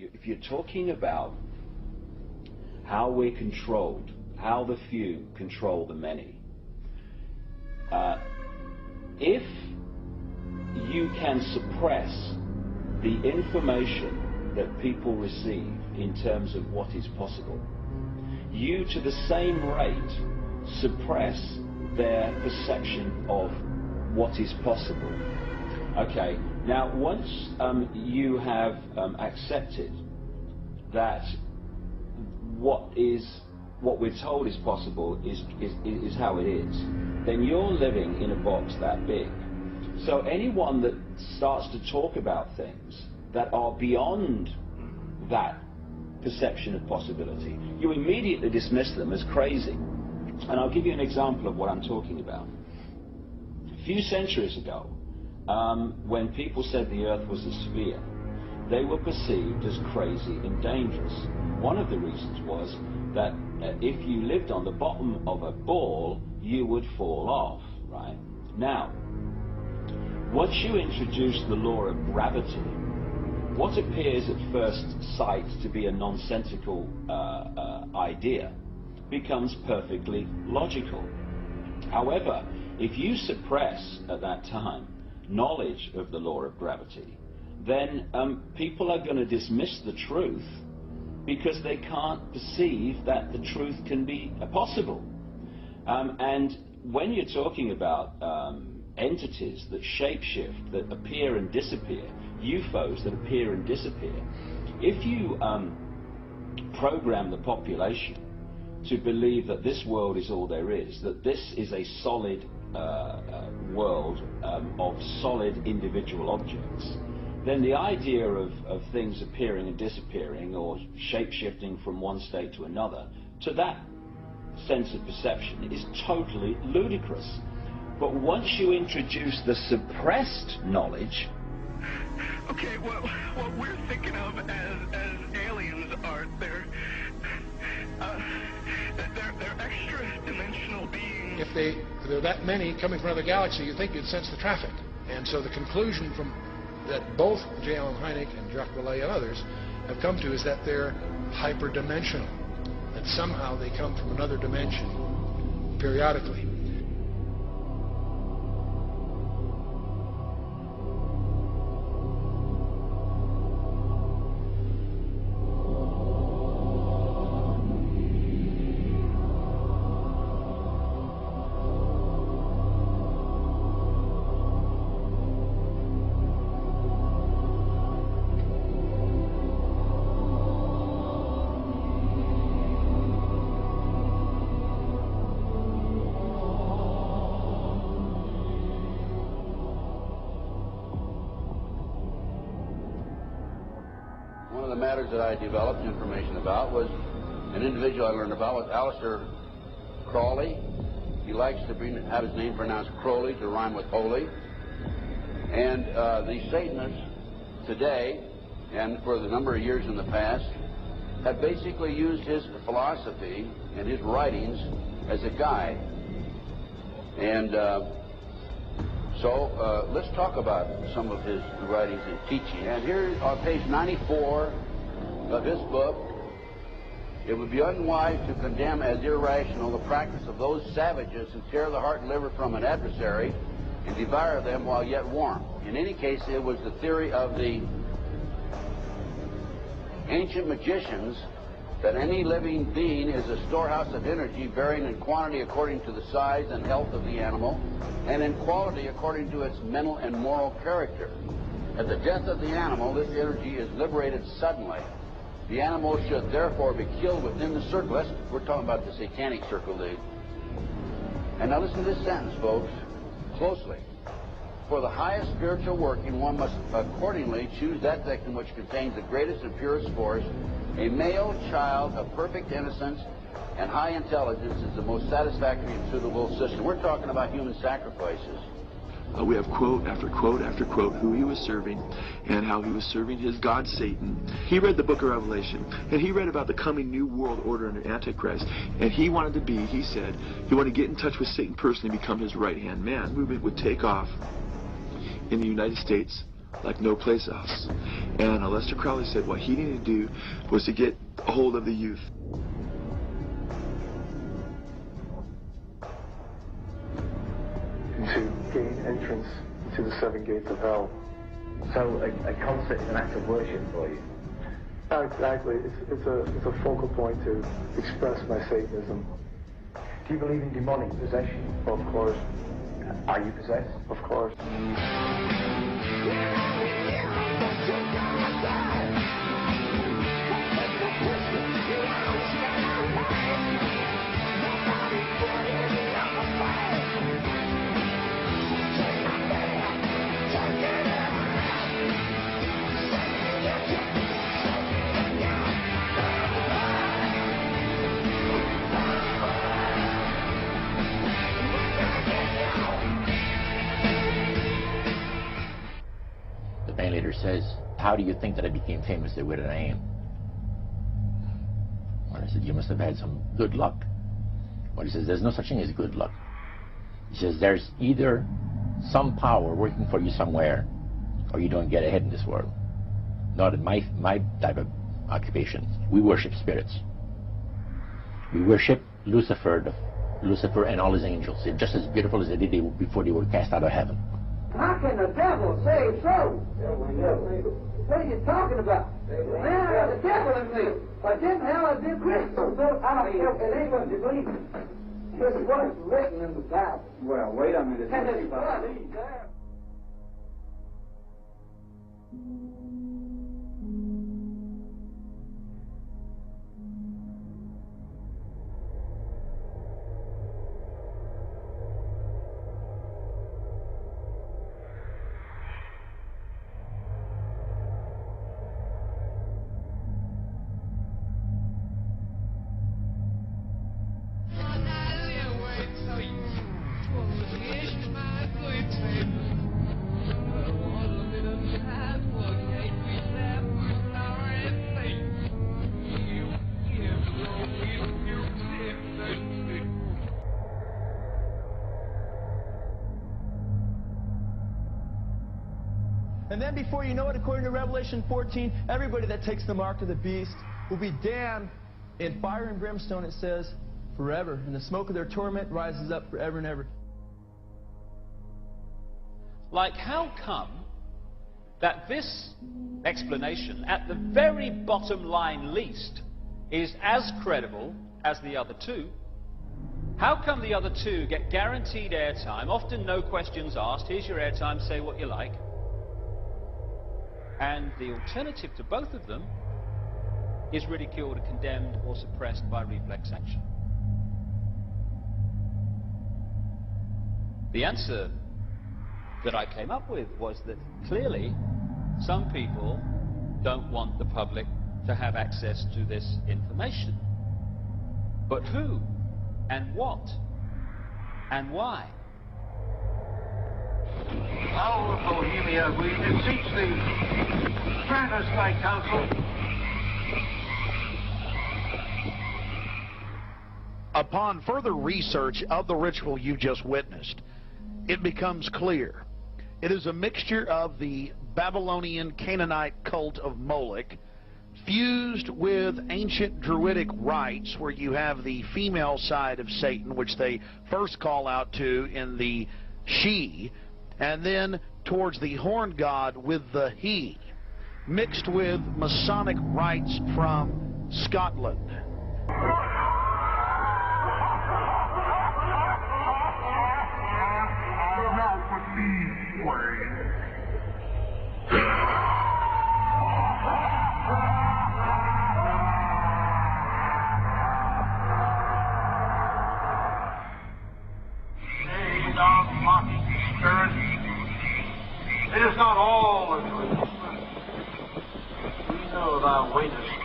if you're talking about how we're controlled, how the few control the many, if you can suppress the information that people receive in terms of what is possible, you to the same rate suppress their perception of what is possible. Okay, now once you have accepted that what we're told is possible is how it is, then you're living in a box that big. So anyone that starts to talk about things that are beyond that perception of possibility, you immediately dismiss them as crazy. And I'll give you an example of what I'm talking about. A few centuries ago, when people said the Earth was a sphere, they were perceived as crazy and dangerous. One of the reasons was that if you lived on the bottom of a ball, you would fall off, right? Now, once you introduce the law of gravity, what appears at first sight to be a nonsensical idea becomes perfectly logical. However, if you suppress at that time knowledge of the law of gravity, then people are going to dismiss the truth because they can't perceive that the truth can be possible. And when you're talking about entities that shapeshift, that appear and disappear, UFOs that appear and disappear, if you program the population to believe that this world is all there is, that this is a solid world of solid individual objects, then the idea of things appearing and disappearing or shape-shifting from one state to another, to that sense of perception, is totally ludicrous. But once you introduce the suppressed knowledge... Okay, well, what we're thinking of as aliens are, they're extra-dimensional beings. If there are that many coming from another galaxy, you think you'd sense the traffic. And so the conclusion from that both J. Allen Hynek and Jacques Vallée and others have come to is that they're hyperdimensional, that somehow they come from another dimension periodically. One of the matters that I developed information about was an individual I learned about was Aleister Crowley. He likes to have his name pronounced Crowley to rhyme with holy. And the Satanists today, and for the number of years in the past, have basically used his philosophy and his writings as a guide. And so let's talk about some of his writings and teachings. And here on page 94 of his book, it would be unwise to condemn as irrational the practice of those savages who tear the heart and liver from an adversary and devour them while yet warm. In any case, it was the theory of the ancient magicians that any living being is a storehouse of energy varying in quantity according to the size and health of the animal, and in quality according to its mental and moral character. At the death of the animal, this energy is liberated suddenly. The animal should therefore be killed within the circle. We're talking about the satanic circle, Dave. And now listen to this sentence, folks, closely. For the highest spiritual working, one must accordingly choose that victim which contains the greatest and purest force. A male child of perfect innocence and high intelligence is the most satisfactory and suitable system. We're talking about human sacrifices. We have quote after quote after quote who he was serving and how he was serving his god Satan. He read the book of Revelation, and he read about the coming new world order under Antichrist, and he wanted to be, he said, he wanted to get in touch with Satan personally and become his right-hand man. Movement would take off in the United States like no place else. And Lester Crowley said what he needed to do was to get a hold of the youth. To gain entrance to the 7 gates of hell. So a concert is an act of worship for you? Exactly. It's a focal point to express my Satanism. Do you believe in demonic possession? Of course. Are you possessed? Of course. The band leader says, "How do you think that I became famous the way that I am?" Well, I said, "You must have had some good luck." Well, he says, "There's no such thing as good luck." He says, "There's either some power working for you somewhere, or you don't get ahead in this world." Not in my type of occupation. We worship spirits. We worship Lucifer and all his angels. They're just as beautiful as they did before they were cast out of heaven. How can the devil save souls? What are you talking about? Man, I got the devil in me. But then hell I did Christians. I don't care if anyone believes it. It's what's written in the Bible. Well, wait a minute. And it's bloody there. And then before you know it, according to Revelation 14, everybody that takes the mark of the beast will be damned in fire and brimstone, it says, forever. And the smoke of their torment rises up forever and ever. Like, how come that this explanation, at the very bottom line least, is as credible as the other two? How come the other two get guaranteed airtime, often no questions asked, here's your airtime, say what you like, and the alternative to both of them is ridiculed, condemned, or suppressed by reflex action? The answer that I came up with was that clearly some people don't want the public to have access to this information. But who and what and why? All of Bohemia, we beseech thee, grant us thy counsel. Upon further research of the ritual you just witnessed, it becomes clear it is a mixture of the Babylonian Canaanite cult of Moloch fused with ancient Druidic rites, where you have the female side of Satan, which they first call out to in the she, and then towards the horn god with the he, mixed with Masonic rites from Scotland. It is not all of truth. We know thou waitest